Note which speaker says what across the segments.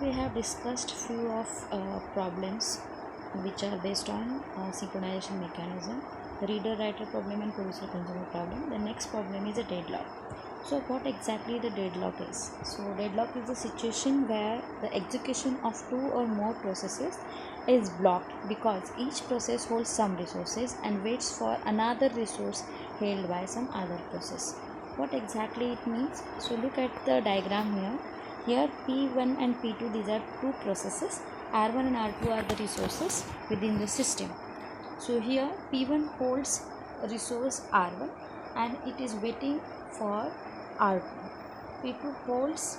Speaker 1: we have discussed few of problems which are based on synchronization mechanism, the reader-writer problem and producer-consumer problem. The next problem is a deadlock. So what exactly the deadlock is? So deadlock is a situation where the execution of two or more processes is blocked because each process holds some resources and waits for another resource held by some other process. What exactly it means? So look at the diagram here. Here P1 and P2, these are two processes. R1 and R2 are the resources within the system. So here P1 holds resource R1 and it is waiting for R2. P2 holds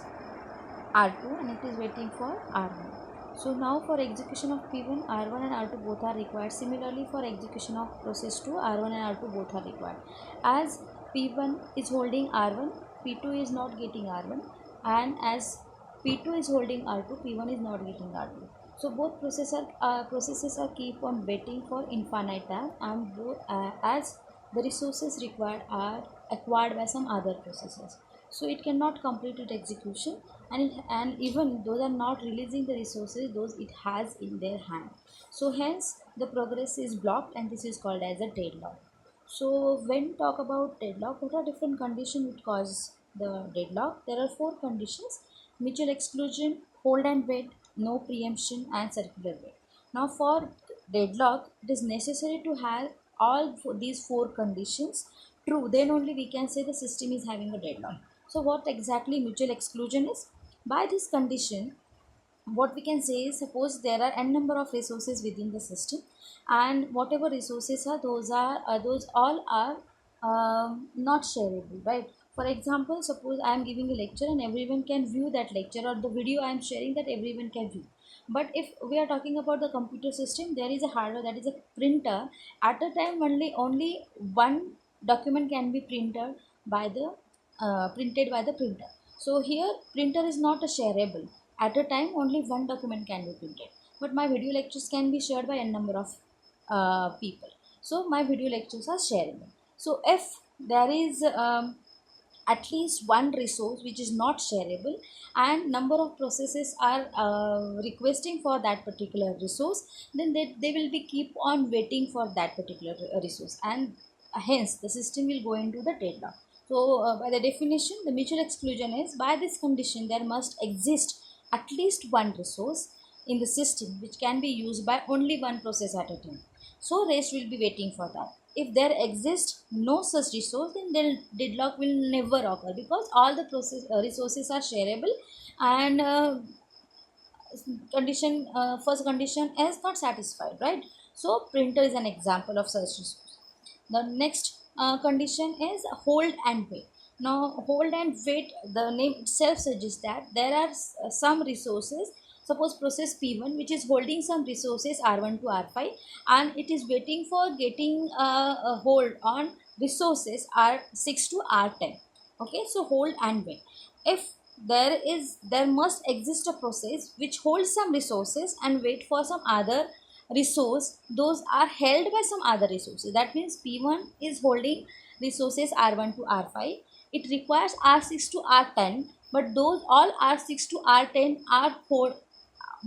Speaker 1: R2 and it is waiting for R1. So now for execution of P1, R1 and R2 both are required. Similarly for execution of process 2, R1 and R2 both are required. As P1 is holding R1, P2 is not getting R1, and as P2 is holding R2, P1 is not getting R2. So both processes are keep on waiting for infinite time, and both as the resources required are acquired by some other processes. So it cannot complete its execution, and even those are not releasing the resources those it has in their hand. So hence the progress is blocked, and this is called as a deadlock. So when talk about deadlock, what are different conditions which cause the deadlock? There are four conditions: mutual exclusion, hold and wait, no preemption, and circular wait. Now for deadlock, it is necessary to have all these four conditions true. Then only we can say the system is having a deadlock. So what exactly mutual exclusion is? By this condition, what we can say is, suppose there are n number of resources within the system, and whatever resources are, those all are not shareable, right? For example, suppose I am giving a lecture and everyone can view that lecture, or the video I am sharing that everyone can view. But if we are talking about the computer system, there is a hardware, that is a printer. At a time only one document can be printed by the printer. So here printer is not a shareable. At a time only one document can be printed, but my video lectures can be shared by n number of people. So my video lectures are shareable. So if there is at least one resource which is not shareable, and number of processes are requesting for that particular resource, then they will be keep on waiting for that particular resource, and hence the system will go into the deadlock. So by the definition, the mutual exclusion is, by this condition there must exist at least one resource in the system which can be used by only one process at a time. So rest will be waiting for that. If there exists no such resource, then deadlock will never occur, because all the resources are shareable, and first condition is not satisfied, right? So printer is an example of such resource. The next condition is hold and wait. Now hold and wait, the name itself suggests that there are some resources. Suppose process P1 which is holding some resources R1 to R5, and it is waiting for getting a hold on resources R6 to R10. Okay, so hold and wait. If there must exist a process which holds some resources and wait for some other resource, those are held by some other resources. That means P1 is holding resources R1 to R5, it requires R6 to R10, but those all R6 to R10 are held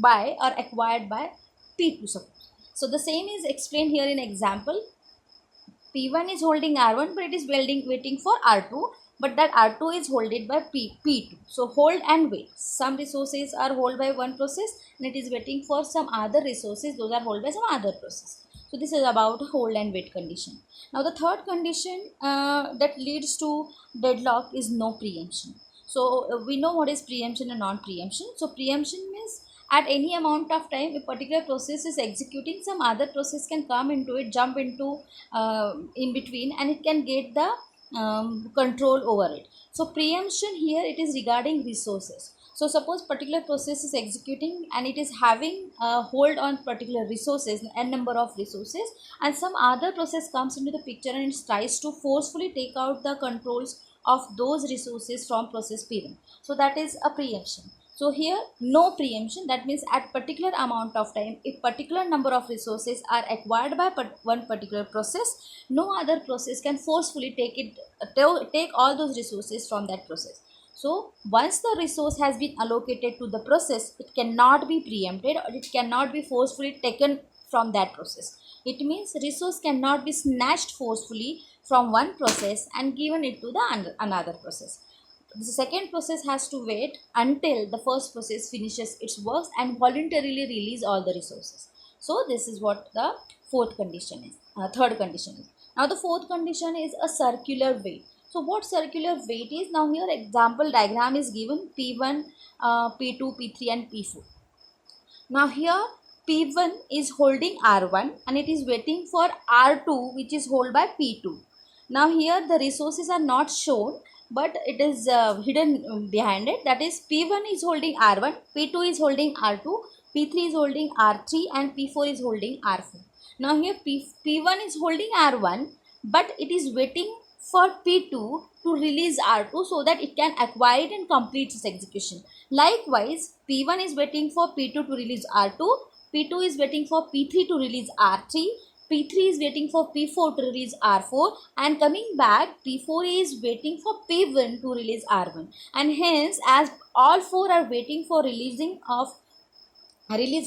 Speaker 1: by or acquired by P2, suppose. So the same is explained here in example. P1 is holding R1, but it is waiting for R2, but that R2 is holded by P2. So hold and wait. Some resources are held by one process and it is waiting for some other resources, those are held by some other process. So this is about hold and wait condition. Now the third condition that leads to deadlock is no preemption. So we know what is preemption and non-preemption. So preemption means at any amount of time a particular process is executing, some other process can come into it, jump into in between, and it can get the control over it. So preemption here, it is regarding resources. So suppose particular process is executing and it is having a hold on particular resources, n number of resources, and some other process comes into the picture and it tries to forcefully take out the controls of those resources from process P1. So that is a preemption. So here no preemption, that means at particular amount of time, if particular number of resources are acquired by one particular process, no other process can forcefully take all those resources from that process.
Speaker 2: So once the resource has been allocated to the process, it cannot be preempted or it cannot be forcefully taken from that process. It means resource cannot be snatched forcefully from one process and given it to the another process. The second process has to wait until the first process finishes its work and voluntarily release all the resources. So this is what the fourth condition is. Third condition is. Now the fourth condition is a circular wait. So what circular wait is? Now here example diagram is given P1, P2, P3 and P4. Now here P1 is holding R1 and it is waiting for R2 which is held by P2. Now here the resources are not shown but it is hidden behind it. That is P1 is holding R1, P2 is holding R2, P3 is holding R3 and P4 is holding R4. Now here P1 is holding R1 but it is waiting for P2 to release R2 so that it can acquire it and complete its execution. Likewise, P1 is waiting for P2 to release R2, P2 is waiting for P3 to release R3, P3 is waiting for P4 to release R4 and coming back P4 is waiting for P1 to release R1 and hence as all four are waiting for release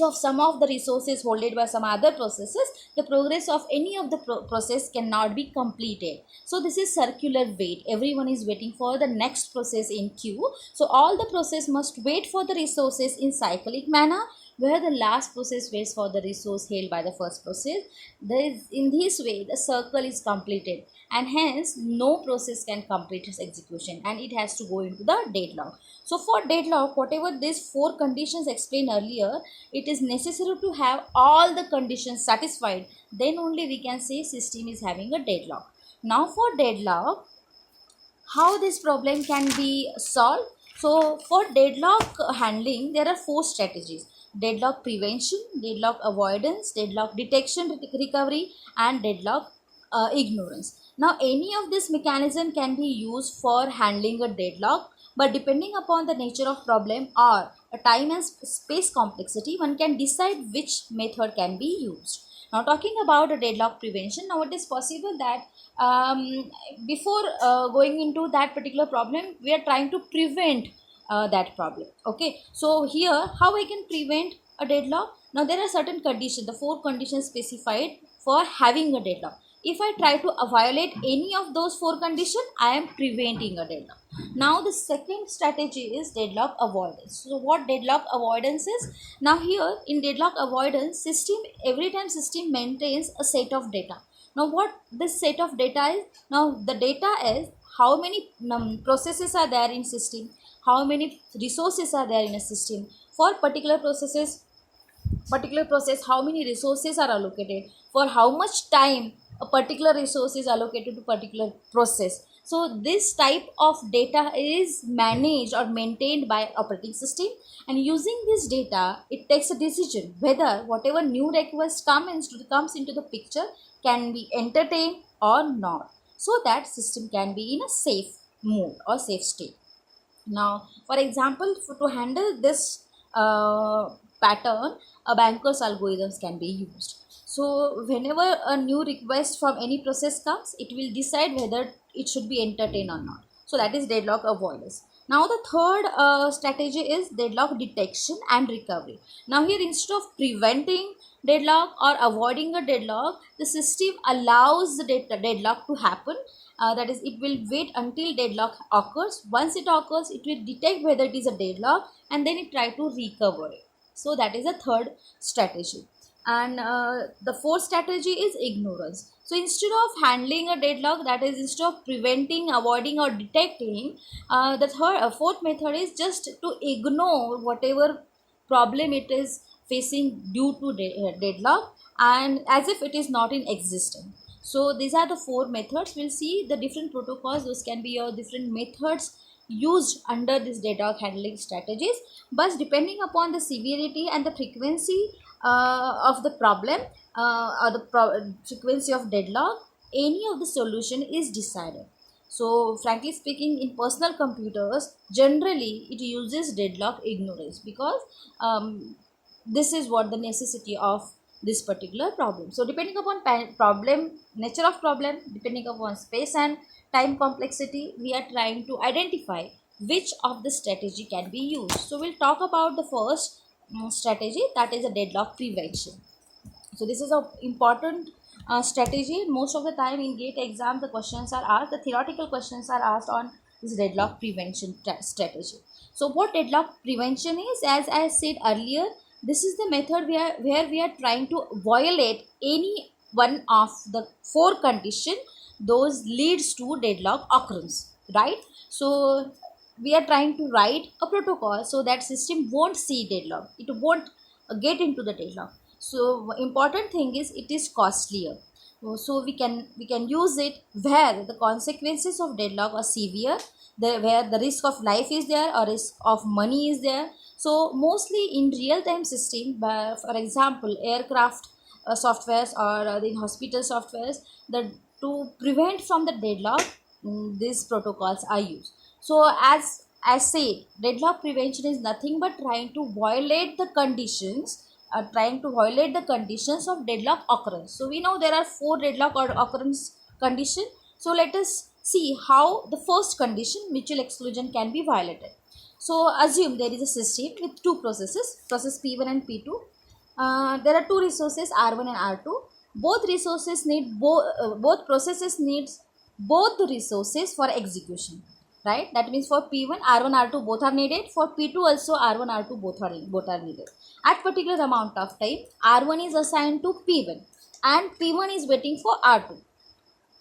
Speaker 2: of some of the resources holded by some other processes, the progress of any of the process cannot be completed. So this is circular wait. Everyone is waiting for the next process in queue. So all the process must wait for the resources in cyclic manner, where the last process waits for the resource held by the first process. In this way, the circle is completed and hence no process can complete its execution and it has to go into the deadlock. So for deadlock, whatever these four conditions explained earlier, it is necessary to have all the conditions satisfied. Then only we can say system is having a deadlock. Now for deadlock, how this problem can be solved? So for deadlock handling, there are four strategies: deadlock prevention, deadlock avoidance, deadlock detection recovery and deadlock ignorance. Now any of this mechanism can be used for handling a deadlock, but depending upon the nature of problem or a time and space complexity, one can decide which method can be used. Now talking about a deadlock prevention, now it is possible that before going into that particular problem, we are trying to prevent that problem. Okay, so here how I can prevent a deadlock? Now there are certain conditions, the four conditions specified for having a deadlock. If I try to violate any of those four conditions, I am preventing a deadlock. Now the second strategy is deadlock avoidance. So what deadlock avoidance is? Now here in deadlock avoidance, system every time system maintains a set of data. Now what this set of data is? Now the data is how many processes are there in system, how many resources are there in a system. For particular process how many resources are allocated, for how much time a particular resource is allocated to particular process. So this type of data is managed or maintained by operating system, and using this data it takes a decision whether whatever new request comes into the picture can be entertained or not, so that system can be in a safe mode or safe state. Now for example, to handle this pattern, a banker's algorithms can be used. So whenever a new request from any process comes, it will decide whether it should be entertained or not. So that is deadlock avoidance. Now the third strategy is deadlock detection and recovery. Now here instead of preventing deadlock or avoiding a deadlock, the system allows the deadlock to happen. That is, it will wait until deadlock occurs. Once it occurs, it will detect whether it is a deadlock and then it try to recover it. So that is a third strategy. And the fourth strategy is ignorance. So instead of handling a deadlock, that is instead of preventing, avoiding or detecting, the fourth method is just to ignore whatever problem it is facing due to deadlock and as if it is not in existence. So these are the four methods. We'll see the different protocols. Those can be your different methods used under this deadlock handling strategies, but depending upon the severity and the frequency of the problem or the frequency of deadlock, any of the solution is decided. So frankly speaking, in personal computers generally it uses deadlock ignorance because this is what the necessity of this particular problem. So depending upon nature of problem, depending upon space and time complexity, we are trying to identify which of the strategy can be used. So we'll talk about the first strategy, that is a deadlock prevention. So this is a important strategy. Most of the time in GATE exam the questions are asked, the theoretical questions are asked on this deadlock prevention strategy. So what deadlock prevention is, as I said earlier, this is the method where we are trying to violate any one of the four conditions those leads to deadlock occurrence, right? So we are trying to write a protocol so that system won't see deadlock, it won't get into the deadlock. So important thing is it is costlier. So we can use it where the consequences of deadlock are severe, where the risk of life is there or risk of money is there. So mostly in real time system, for example aircraft softwares or in hospital softwares, that to prevent from the deadlock, these protocols are used. So as I say, deadlock prevention is nothing but trying to violate the conditions of deadlock occurrence. So we know there are four deadlock or occurrence condition. So let us see how the first condition, mutual exclusion, can be violated. So assume there is a system with two processes, process P1 and P2. There are two resources R1 and R2. Both resources need both processes needs both the resources for execution, right? That means for P1 R1 R2 both are needed, for P2 also R1 R2 both are needed. At particular amount of time, R1 is assigned to P1 and P1 is waiting for R2,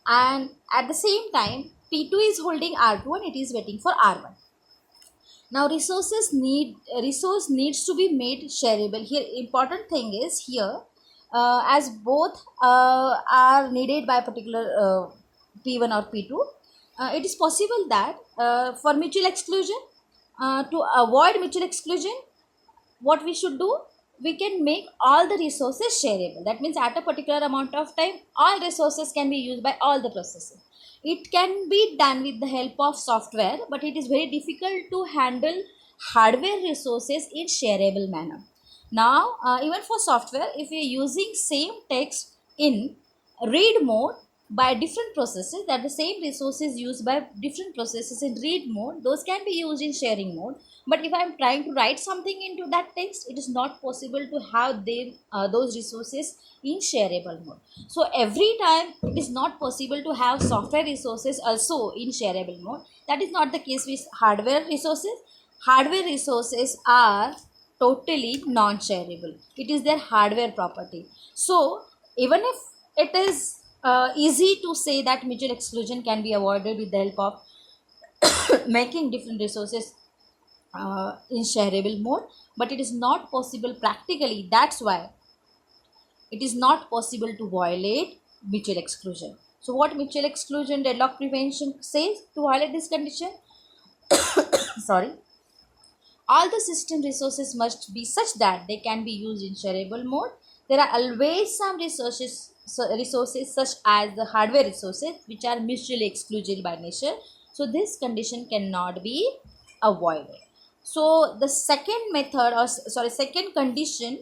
Speaker 2: and at the same time P2 is holding R2 and it is waiting for R1. Now resource needs to be made shareable. Here important thing is here, as both are needed by particular P1 or P2, it is possible that for mutual exclusion, to avoid mutual exclusion, what we should do, we can make all the resources shareable. That means at a particular amount of time all resources can be used by all the processes. It can be done with the help of software, but it is very difficult to handle hardware resources in shareable manner. Now even for software, if we are using same text in read mode by different processes, that the same resources used by different processes in read mode, those can be used in sharing mode. But if I am trying to write something into that text, it is not possible to have those resources in shareable mode. So every time it is not possible to have software resources also in shareable mode. That is not the case with hardware resources. Hardware resources are totally non-shareable. It is their hardware property. So even if it is easy to say that mutual exclusion can be avoided with the help of making different resources in shareable mode, but it is not possible practically. That's why it is not possible to violate mutual exclusion. So what mutual exclusion deadlock prevention says to violate this condition? Sorry. All the system resources must be such that they can be used in shareable mode. There are always some resources such as the hardware resources which are mutually exclusive by nature. So this condition cannot be avoided. So the second second condition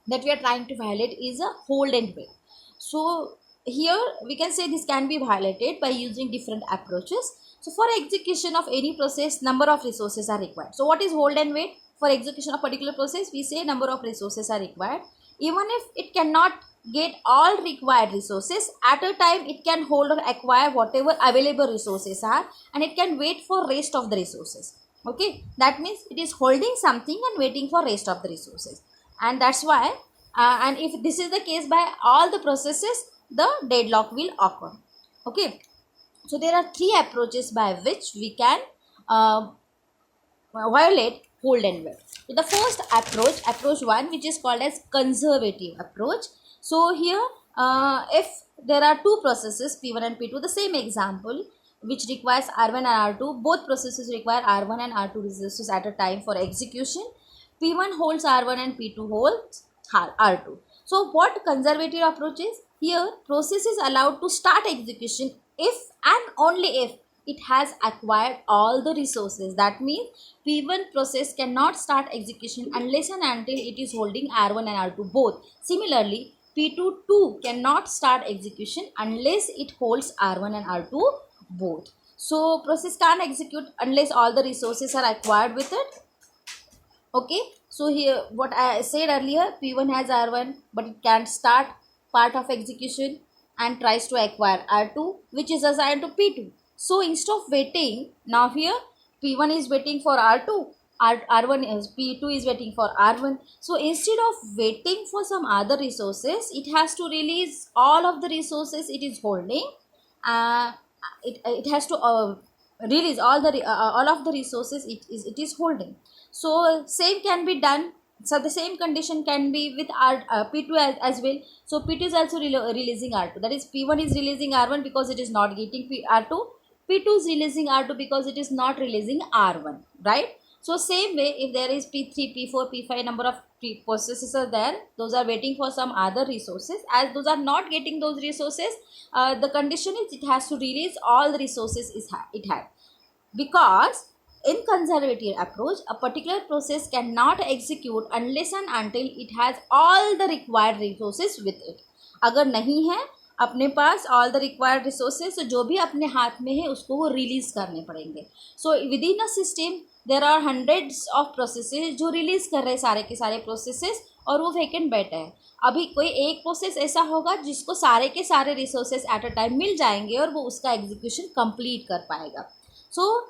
Speaker 2: that we are trying to violate is a hold and wait. So here we can say this can be violated by using different approaches. So for execution of any process, number of resources are required. So what is hold and wait? For execution of particular process, we say number of resources are required. Even if it cannot get all required resources, at a time it can hold or acquire whatever available resources are, and it can wait for rest of the resources. Okay, that means it is holding something and waiting for rest of the resources, and that's why and if this is the case by all the processes, the deadlock will occur. Okay, so there are three approaches by which we can violate hold and wait. So the first approach 1, which is called as conservative approach. So here if there are two processes P1 and P2, the same example which requires R1 and R2, both processes require R1 and R2 resources at a time for execution. P1 holds R1 and P2 holds R2. So what conservative approach is? Here process is allowed to start execution if and only if it has acquired all the resources. That means P1 process cannot start execution unless and until it is holding R1 and R2 both. Similarly, P2 too cannot start execution unless it holds R1 and R2 both. So process can't execute unless all the resources are acquired with it. Okay, so here what I said earlier, P1 has R1 but it can't start part of execution and tries to acquire R2 which is assigned to P2. So instead of waiting, now here P1 is waiting for R2, R1 is P2 is waiting for R1. So instead of waiting for some other resources, it has to release all of the resources it is holding. It has to release all of the resources it is holding. So same can be done. So the same condition can be with P2 as well. So P2 is also releasing R2, that is P1 is releasing R1 because it is not getting R2, P2 is releasing R2 because it is not releasing R1, right? So same way, if there is P3, P4, P5 number of processes are there, those are waiting for some other resources. As those are not getting those resources, the condition is it has to release all the resources it had. Because in conservative approach, a particular process cannot execute unless and until it has all the required resources with it. अगर नहीं है अपने पास all the required resources, तो जो भी अपने हाथ में है उसको वो रिलीज करने पड़ेंगे. So within a system there are hundreds of processes जो रिलीज कर रहे सारे के सारे processes और वो वैकेंट बैठा है. अभी कोई एक प्रोसेस ऐसा होगा जिसको सारे के सारे रिसोर्सेज एट अ टाइम मिल जाएंगे और वो उसका एग्जीक्यूशन कंप्लीट कर पाएगा. सो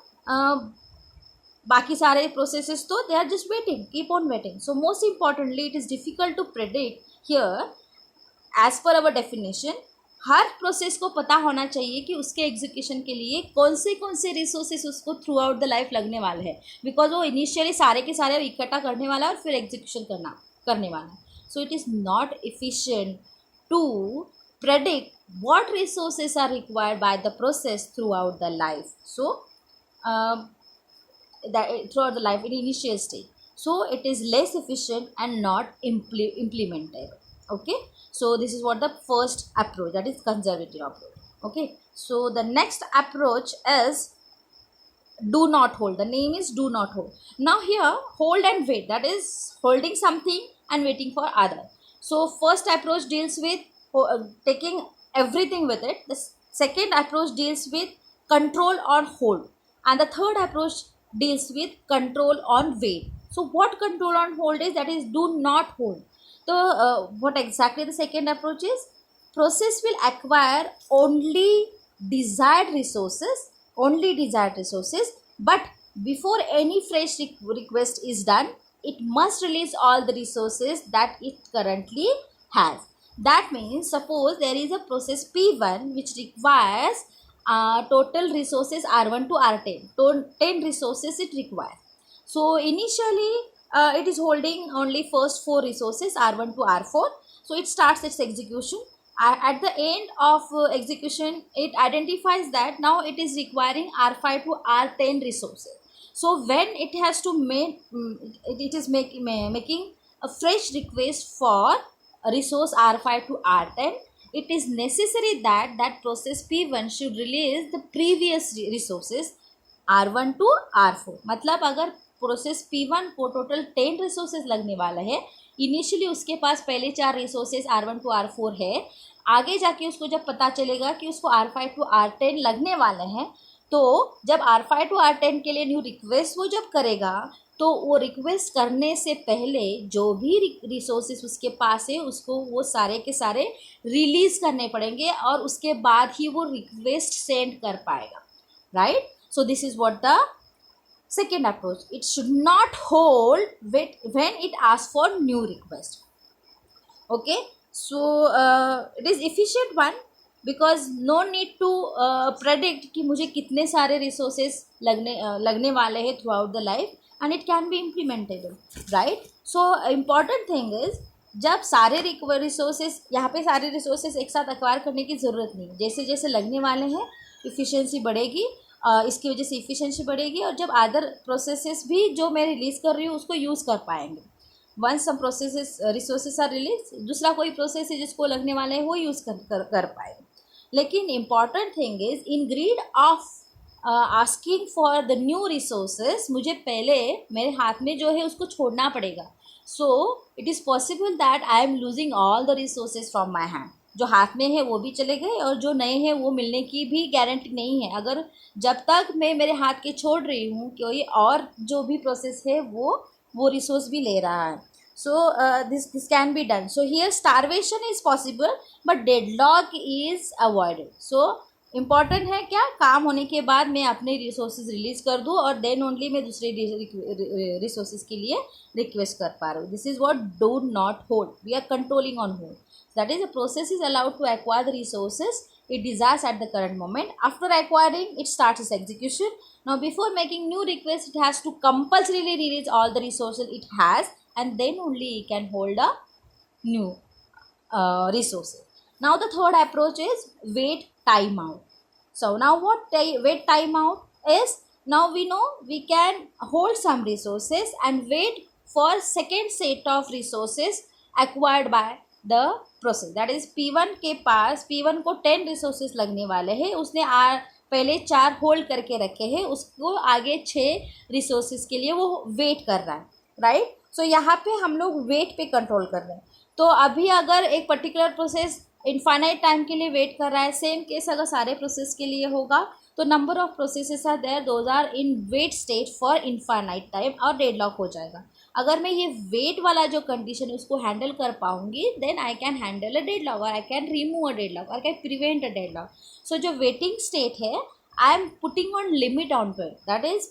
Speaker 2: बाकी सारे प्रोसेसेस तो they are just waiting, keep on waiting. So most importantly it is difficult to predict here. As per our definition, her process को पता होना चाहिए कि उसके एग्जीक्यूशन के लिए कौन से रिसोर्सेस उसको थ्रू आउट द लाइफ लगने वाले हैं. बिकॉज वो इनिशियली सारे के सारे इकट्ठा करने वाला है और फिर एग्जीक्यूशन करने वाला है. So it is not efficient to predict what resources are required by the process throughout the life. So throughout the life in initial stage. So it is less efficient and not implementable. Okay. So this is what the first approach, that is conservative approach. Okay. So the next approach is do not hold. The name is do not hold. Now here hold and wait, that is holding something and waiting for other. So first approach deals with taking everything with it. The second approach deals with control on hold, and the third approach deals with control on wait. So what control on hold is, that is do not hold. So what exactly the second approach is? Process will acquire only desired resources, but before any fresh request is done, it must release all the resources that it currently has. That means suppose there is a process P1 which requires total resources R1 to R10. 10 resources it requires. So initially it is holding only first 4 resources R1 to R4. So it starts its execution. At the end of execution, it identifies that now it is requiring R5 to R10 resources. So when it has to making a fresh request for a resource R5 to R10, it is necessary that process P1 should release the previous resources R1 to R4. मतलब अगर process P1 को total 10 resources लगने वाला है, initially उसके पास पहले 4 resources R1 to R4 है, आगे जाके उसको जब पता चलेगा कि उसको R5 to R10 लगने वाले हैं, तो जब R5 to R10 के लिए न्यू रिक्वेस्ट वो जब करेगा, तो वो रिक्वेस्ट करने से पहले जो भी रिसोर्सेज उसके पास है उसको वो सारे के सारे रिलीज़ करने पड़ेंगे और उसके बाद ही वो रिक्वेस्ट सेंड कर पाएगा, right. So this is what the second approach. It should not hold when it asks for new request. Okay, so it is efficient one because no need to predict कि मुझे कितने सारे resources लगने वाले हैं throughout the life, and it can be implementable, right. So important thing is जब सारे resources यहाँ पे सारे रिसोर्सेज एक साथ एक्वायर करने की ज़रूरत नहीं. जैसे जैसे लगने वाले हैं इफ़िशियंसी बढ़ेगी, इसकी वजह से इफ़िशियंसी बढ़ेगी, और जब अदर प्रोसेसेस भी जो मैं रिलीज़ कर रही हूँ उसको यूज़ कर पाएंगे. Once some processes resources are release, दूसरा कोई प्रोसेस है जिसको लगने वाला है वो यूज़ कर पाएगा. लेकिन important thing is in greed of asking for the new resources, मुझे पहले मेरे हाथ में जो है उसको छोड़ना पड़ेगा. So it is possible that I am losing all the resources from my hand. जो हाथ में है वो भी चले गए और जो नए हैं वो मिलने की भी गारंटी नहीं है। अगर जब तक मैं मेरे हाथ के छोड़ रही हूँ कोई और जो भी प्रोसेस है वो रिसोर्स भी ले रहा है। So this can be done. So here starvation is possible but deadlock is avoided. So important है क्या, काम होने के बाद मैं अपने रिसोर्सेज रिलीज कर दूँ और देन ओनली मैं दूसरे रिसोर्सेज के लिए रिक्वेस्ट कर पा रहा हूँ। This is what do not hold, we are controlling on hold. That is, the process is allowed to acquire the resources it desires at the current moment. After acquiring, it starts its execution. Now, before making new requests, it has to compulsorily release all the resources it has, and then only it can hold a new resources. Now, the third approach is wait timeout. So, now what wait timeout is? Now we know we can hold some resources and wait for second set of resources acquired by the process. That is P1 के पास, P1 को 10 resources लगने वाले हैं, उसने पहले 4 hold करके रखे हैं, उसको आगे 6 रिसोर्सेज के लिए वो वेट कर रहा है, राइट। सो यहाँ पे हम लोग वेट पे कंट्रोल कर रहे हैं। तो अभी अगर एक पर्टिकुलर प्रोसेस इनफाइनाइट टाइम के लिए वेट कर रहा है, सेम केस अगर सारे प्रोसेस के लिए होगा तो number of processes are there, those are in wait state for infinite time और डेडलॉक हो जाएगा। अगर मैं ये वेट वाला जो कंडीशन है उसको हैंडल कर पाऊंगी, then I can handle a deadlock और I can remove a deadlock और can prevent a deadlock. So जो वेटिंग स्टेट है, I am putting on limit on to it, that is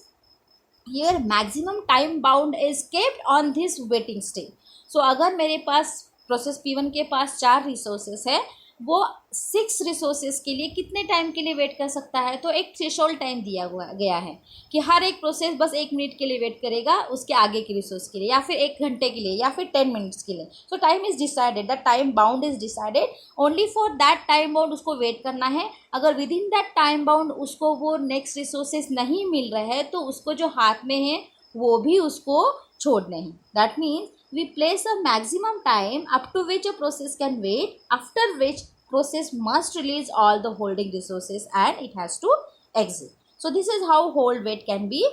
Speaker 2: here maximum time bound is kept on this waiting state. So अगर मेरे पास process P1 के पास 4 resources है, वो 6 resources के लिए कितने टाइम के लिए वेट कर सकता है, तो एक थ्रेशोल्ड टाइम दिया गया है कि हर एक प्रोसेस बस 1 मिनट के लिए वेट करेगा उसके आगे के रिसोर्स के लिए, या फिर 1 घंटे के लिए, या फिर 10 मिनट्स के लिए। सो time is decided, the time bound is decided, only for that time bound उसको वेट करना है। अगर with in that time bound उसको वो नेक्स्ट रिसोर्सेज नहीं मिल रहे हैं तो उसको जो हाथ में है वो भी उसको छोड़ने हैं। That means we place a maximum time up to which a process can wait, after which process must release all the holding resources and it has to exit. So this is how hold wait can be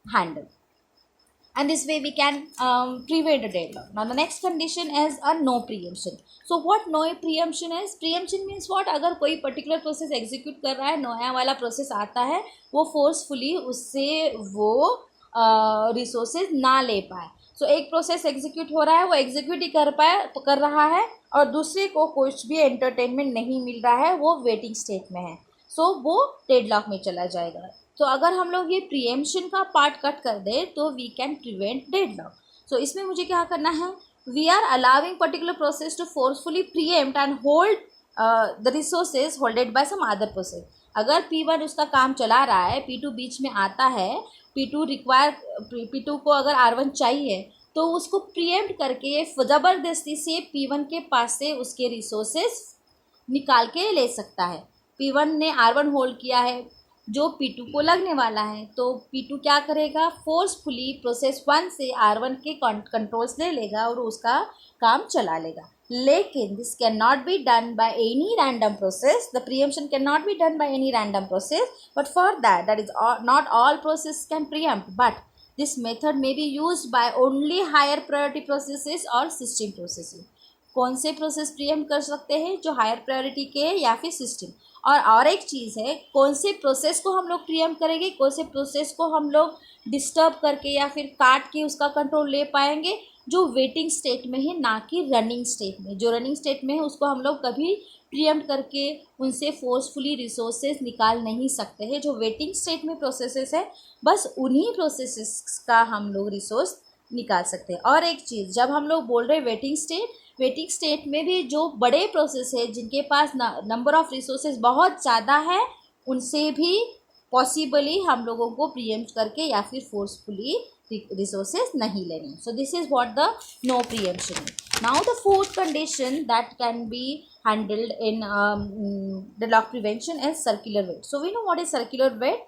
Speaker 2: handled, and this way we can prevent a deadlock. Now the next condition is a no preemption. So what no preemption is? Preemption means what? अगर कोई particular process execute कर रहा है, नया वाला process आता है, वो forcefully उससे वो resources ना ले पाए। सो एक प्रोसेस एग्जीक्यूट हो रहा है, वो एग्जीक्यूट ही कर रहा है और दूसरे को कुछ भी एंटरटेनमेंट नहीं मिल रहा है, वो वेटिंग स्टेट में है, सो वो डेडलॉक में चला जाएगा। तो अगर हम लोग ये प्रीएम्पशन का पार्ट कट कर दें तो we can prevent deadlock. So इसमें मुझे क्या करना है, we are allowing particular process to forcefully preempt and hold the resources holded by some other process. अगर P1 उसका काम चला रहा है, P2 बीच में आता है, P2 को अगर R1 चाहिए तो उसको प्रीएम्प्ट करके ज़बरदस्ती से P1 के पास से उसके रिसोर्सेस निकाल के ले सकता है। P1 ने R1 होल्ड किया है जो P2 को लगने वाला है, तो P2 क्या करेगा, फोर्सफुली प्रोसेस 1 से R1 के कंट्रोल्स ले लेगा और उसका काम चला लेगा। लेकिन this can not be done by any random process, the preemption can not be done by any random process, but for that is not all process can pre-empt, but this method may be used by only higher priority processes और system processes. कौन से process pre-empt कर सकते हैं, जो higher priority के या फिर सिस्टम। और एक चीज़ है, कौन से प्रोसेस को हम लोग प्रीएम्प्ट करेंगे, कौन से प्रोसेस को हम लोग डिस्टर्ब करके या फिर काट के उसका कंट्रोल ले पाएंगे, जो वेटिंग स्टेट में है, ना कि रनिंग स्टेट में। जो रनिंग स्टेट में है उसको हम लोग कभी प्रीएम्प्ट करके उनसे फोर्सफुली रिसोर्सेज निकाल नहीं सकते हैं। जो वेटिंग स्टेट में प्रोसेसेस है, बस उन्हीं प्रोसेसेस का हम लोग रिसोर्स निकाल सकते हैं। और एक चीज़, जब हम लोग बोल रहे हैं वेटिंग स्टेट में भी जो बड़े प्रोसेस है जिनके पास नंबर ऑफ रिसोर्सेज बहुत ज़्यादा है, उनसे भी पॉसिबली हम लोगों को प्रीएम्प्ट करके या फिर फोर्सफुली रिसोर्सेज नहीं लेने। So this is what the no preemption is. Now the fourth condition that can be handled in deadlock prevention is circular wait. So we know what is circular wait.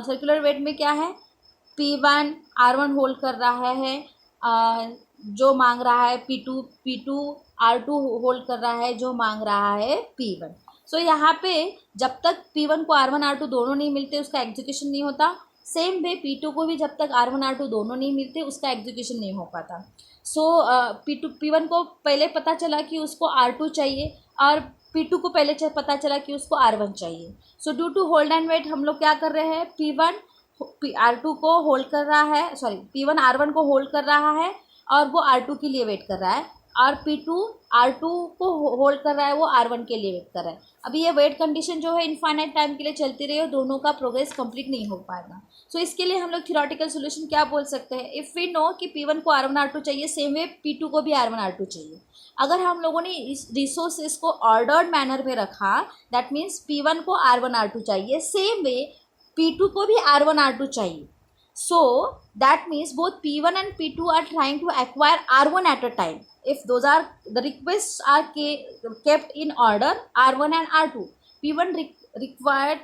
Speaker 2: Circular wait में क्या है, P1 R1 hold कर रहा है, जो मांग रहा है P2 R2 होल्ड कर रहा है, जो मांग रहा है P1। सो यहाँ पे जब तक P1 को R1 R2 दोनों नहीं मिलते उसका एग्जीक्यूशन नहीं होता। सेम वे P2 को भी जब तक R1 R2 दोनों नहीं मिलते उसका एग्जीक्यूशन नहीं हो पाता। सो P1 को पहले पता चला कि उसको R2 चाहिए और P2 को पहले पता चला कि उसको R1 चाहिए. So due to hold and wait हम लोग क्या कर रहे हैं, P1 R2 को होल्ड कर रहा है, सॉरी P1 R1 को होल्ड कर रहा है और वो R2 के लिए वेट कर रहा है, और P2 R2 को होल्ड कर रहा है, वो R1 के लिए वेट कर रहा है. अभी ये वेट कंडीशन जो है इनफाइनाइट टाइम के लिए चलती रही और दोनों का प्रोग्रेस कंप्लीट नहीं हो पाएगा. सो इसके लिए हम लोग थ्योरेटिकल सोल्यूशन क्या बोल सकते हैं, इफ़ वी नो कि P1 को R1 R2 चाहिए, सेम वे P2 को भी R1 R2 चाहिए. अगर हम लोगों ने इस रिसोर्सेज को ऑर्डर्ड मैनर में रखा, दैट मीन्स P1 को R1 R2 चाहिए, सेम वे P2 को भी R1 R2 चाहिए. So that means both P1 and P2 are trying to acquire R1 at a time. If those are the requests are kept in order R1 and R2, P1 required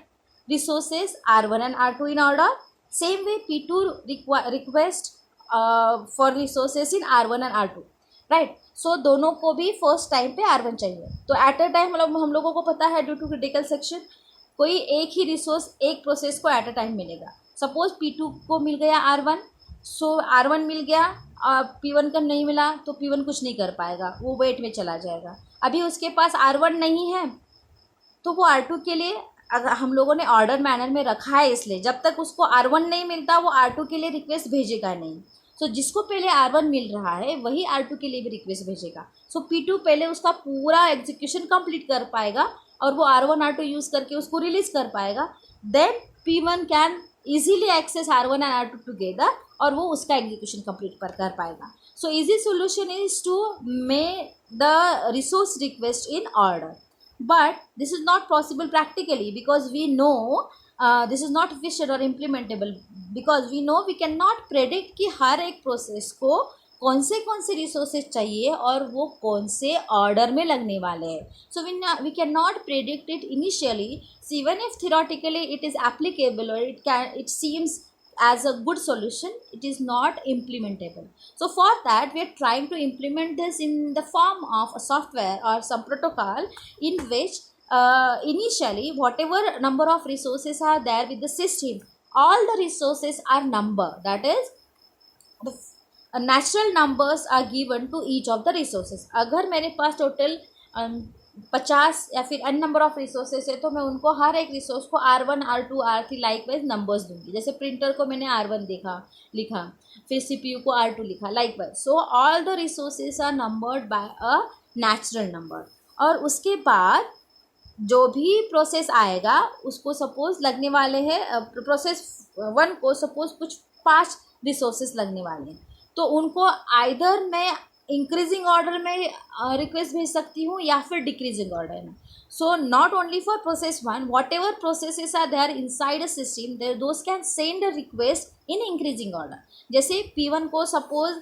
Speaker 2: resources R1 and R2 in order. Same way P2 request for resources in R1 and R2. Right. So दोनों को भी first time पे R1 चाहिए. तो at a time हम लोगों को पता है ड्यू टू क्रिटिकल सेक्शन कोई एक ही रिसोर्स एक प्रोसेस को एट अ टाइम मिलेगा. सपोज P2 को मिल गया R1, सो R1 मिल गया और P1 का नहीं मिला तो P1 कुछ नहीं कर पाएगा, वो वेट में चला जाएगा. अभी उसके पास R1 नहीं है तो वो R2 के लिए अगर हम लोगों ने ऑर्डर मैनर में रखा है, इसलिए जब तक उसको R1 नहीं मिलता वो R2 के लिए रिक्वेस्ट भेजेगा नहीं. सो जिसको पहले R1 मिल रहा है वही R2 के लिए भी रिक्वेस्ट भेजेगा. सो P2 पहले उसका पूरा एग्जीक्यूशन कंप्लीट कर पाएगा और वो R1 R2 यूज़ करके उसको रिलीज कर पाएगा. Then P1 can easily access R1 and R2 together और वो उसका एग्जीक्यूशन कंप्लीट कर पाएगा. So easy solution is to make the resource request in order, but this is not possible practically because we know this is not efficient और implementable because we know we can not predict कि हर एक process को कौन से resources चाहिए और वो कौन से ऑर्डर में लगने वाले हैं. So we can not predict it initially. Even if theoretically it is applicable और it seems as a good solution, it is not implementable. So for that we are trying to implement this in the form of a software or some protocol in which initially whatever number of resources are there with the system, all the resources are number, that is the natural numbers are given to each of the resources. अगर मेरे पास total 50 या फिर n number of resources है तो मैं उनको हर एक resource को R1 R2 R3 likewise numbers दूंगी. जैसे प्रिंटर को मैंने R1 लिखा, फिर CPU को R2 लिखा, likewise. So all the resources are numbered by a natural number. और उसके बाद जो भी प्रोसेस आएगा उसको सपोज लगने वाले हैं, प्रोसेस 1 को सपोज कुछ 5 रिसोर्सेस लगने वाले हैं, तो उनको आइदर मैं इंक्रीजिंग ऑर्डर में रिक्वेस्ट भेज सकती हूँ या फिर डिक्रीजिंग ऑर्डर में. So not only for process 1, whatever processes are there inside a system there those can send a request in increasing order. जैसे P1 को सपोज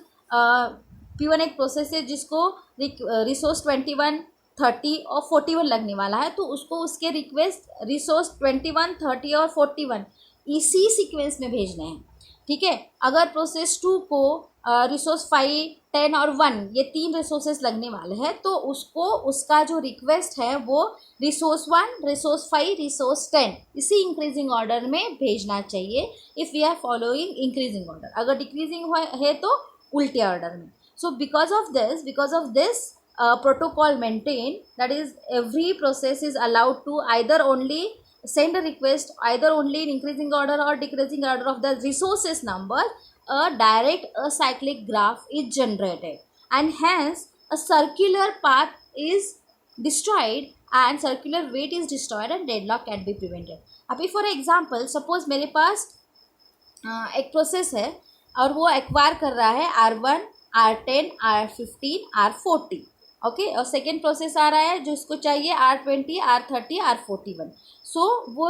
Speaker 2: P1 एक प्रोसेस है जिसको रिसोर्स 21 30 और 41 लगने वाला है, तो उसको उसके रिक्वेस्ट रिसोर्स 21 30 और 41 इसी सीक्वेंस में भेजने हैं. ठीक है. अगर प्रोसेस 2 को रिसोर्स 5 10 और 1 ये 3 रिसोर्सेस लगने वाले हैं तो उसको उसका जो रिक्वेस्ट है वो रिसोर्स 1 रिसोर्स 5 रिसोर्स 10 इसी इंक्रीजिंग ऑर्डर में भेजना चाहिए if we are following increasing order. अगर डिक्रीजिंग है तो उल्टे ऑर्डर में. So because of this protocol maintained, that is every process is allowed to either only send a request either only in increasing order or decreasing order of the resources number. A direct acyclic graph is generated and hence a circular path is destroyed and circular weight is destroyed and deadlock can be prevented. अभी for example suppose मेरे पास एक process है और वो acquire कर रहा है R1 R10 R15 R40. Okay. और सेकेंड प्रोसेस आ रहा है जो उसको चाहिए R20 R30 R41. सो वो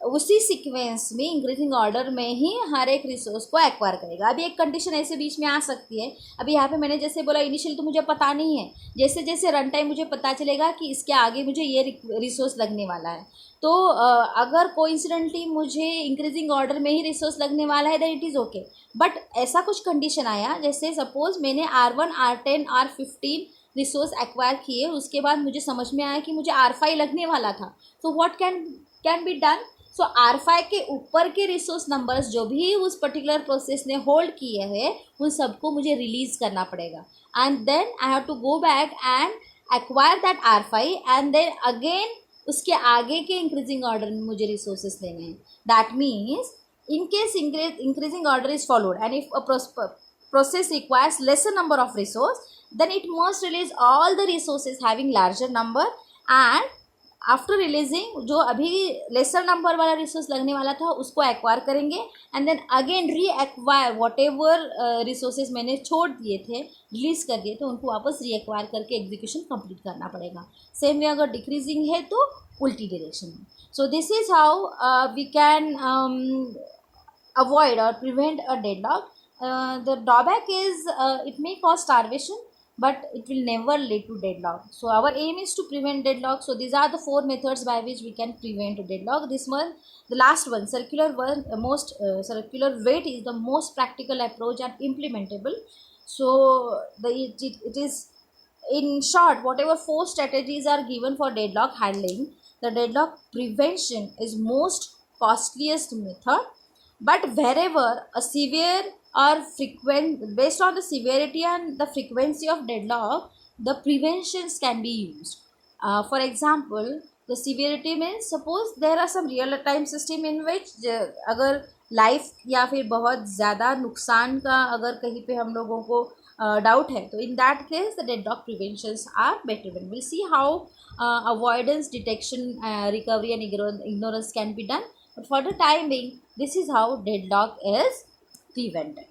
Speaker 2: उसी सीक्वेंस में इंक्रीजिंग ऑर्डर में ही हर एक रिसोर्स को एक्वायर करेगा. अभी एक कंडीशन ऐसे बीच में आ सकती है. अभी यहाँ पे मैंने जैसे बोला इनिशियल तो मुझे पता नहीं है, जैसे जैसे रन टाइम मुझे पता चलेगा कि इसके आगे मुझे ये रिसोर्स लगने वाला है, तो अगर कोइंसिडेंटली मुझे इंक्रीजिंग ऑर्डर में ही रिसोर्स लगने वाला है then it is okay. But ऐसा कुछ कंडीशन आया जैसे सपोज मैंने R1 R10 R15 resource acquire किए, उसके बाद मुझे समझ में आया कि मुझे R5 लगने वाला था. So what can be done. So R5 के ऊपर के रिसोर्स नंबर्स जो भी उस पर्टिकुलर प्रोसेस ने होल्ड किए हैं उन सबको मुझे रिलीज़ करना पड़ेगा. And then I have to go back and acquire that R5 and then again उसके आगे के इंक्रीजिंग ऑर्डर में मुझे रिसोर्सेज लेने हैं. That means in case increasing order is followed and if a process requires lesser number of resource, then it must release all the resources having larger number, and after releasing जो अभी laser number वाला resource लगने वाला था उसको acquire करेंगे and then again री acquire what ever resources मैंने छोड़ दिए थे, रिलीज कर दिए थे, उनको वापस री एक्वायर करके एग्जीक्यूशन कंप्लीट करना पड़ेगा. सेम वे अगर डिक्रीजिंग है तो उल्टी डायरेक्शन में. So this is how we can avoid or prevent a deadlock. The drawback is it may cause starvation, but it will never lead to deadlock. So our aim is to prevent deadlock. So these are the 4 methods by which we can prevent a deadlock. This one, the last one, circular one, circular weight is the most practical approach and implementable. So it is, in short, whatever 4 strategies are given for deadlock handling, the deadlock prevention is most costliest method. But wherever a severe or frequent, based on the severity and the frequency of deadlock, the preventions can be used. For example, the severity means suppose there are some real time system in which अगर life या फिर बहुत ज़्यादा नुकसान का अगर कहीं पे हम लोगों को डाउट है, तो in that case the deadlock preventions are better. When we'll see how avoidance, detection, recovery and ignorance can be done. But for the time being, this is how deadlock is prevented.